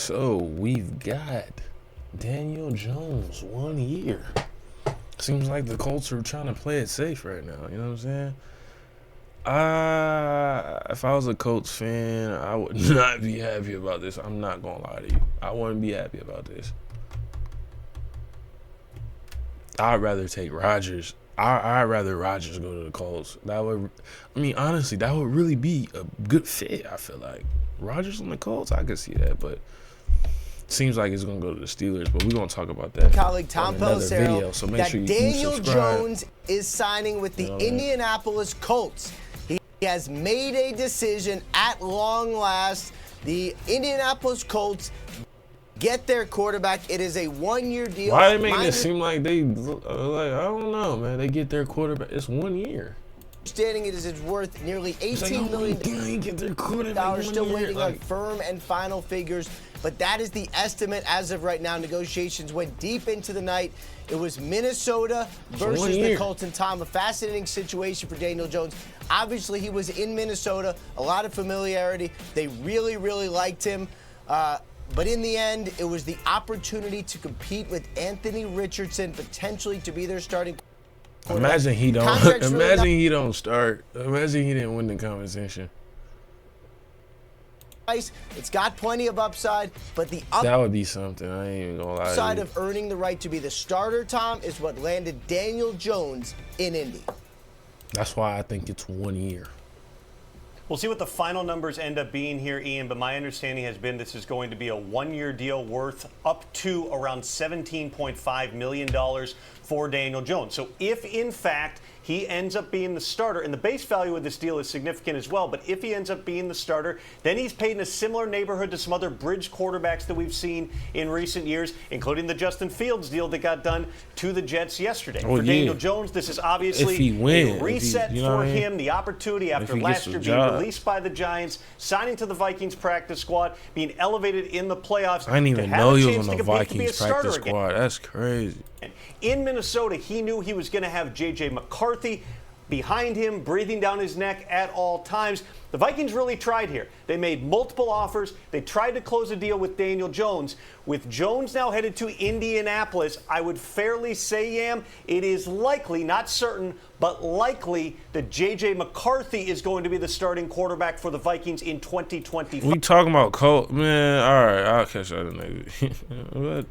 So we've got Daniel Jones 1 year. Seems like the Colts are trying to play it safe right now. You know what I'm saying? If I was a Colts fan, I would not be happy about this. I'm not gonna lie to you. I wouldn't be happy about this. I'd rather take Rodgers. I'd rather Rodgers go to the Colts. Honestly, that would really be a good fit. I feel like Rodgers on the Colts, I could see that, but seems like it's gonna go to the Steelers. But we're gonna talk about that. Colleague Tom Pelissero, so make sure you Daniel subscribe. Jones is signing with the Indianapolis Colts. He has made a decision at long last. The Indianapolis Colts get their quarterback. It is a 1-year deal. Why they making it seem like they like I don't know, man? They get their quarterback. It's 1 year. Understanding it is worth nearly $18 million. Get their quarterback. Still waiting on firm and final figures, but that is the estimate as of right now. Negotiations went deep into the night. It was Minnesota versus the Colts, and Tom, a fascinating situation for Daniel Jones. Obviously, he was in Minnesota, a lot of familiarity. They really, really liked him. But in the end, it was the opportunity to compete with Anthony Richardson, potentially to be their starting quarterback. Imagine he don't. Imagine he don't start. Imagine he didn't win the conversation. It's got plenty of upside, but the that would be something. I ain't even gonna lie. Upside of earning the right to be the starter, Tom, is what landed Daniel Jones in Indy. That's why I think it's 1 year. We'll see what the final numbers end up being here, Ian, but my understanding has been this is going to be a 1-year deal worth up to around $17.5 million for Daniel Jones. So if, in fact, he ends up being the starter, and the base value of this deal is significant as well, but if he ends up being the starter, then he's paid in a similar neighborhood to some other bridge quarterbacks that we've seen in recent years, including the Justin Fields deal that got done to the Jets yesterday. For Daniel Jones, this is obviously a reset for him, the opportunity after last year being released by the Giants, signing to the Vikings practice squad, being elevated in the playoffs. I didn't even know he was on the Vikings practice squad. That's crazy. In Minnesota, he knew he was going to have J.J. McCarthy behind him, breathing down his neck at all times. The Vikings really tried here. They made multiple offers. They tried to close a deal with Daniel Jones. With Jones now headed to Indianapolis, I would fairly say, Yam, it is likely, not certain, but likely that J.J. McCarthy is going to be the starting quarterback for the Vikings in 2025. We talking about Colt, man. All right, I'll catch that in the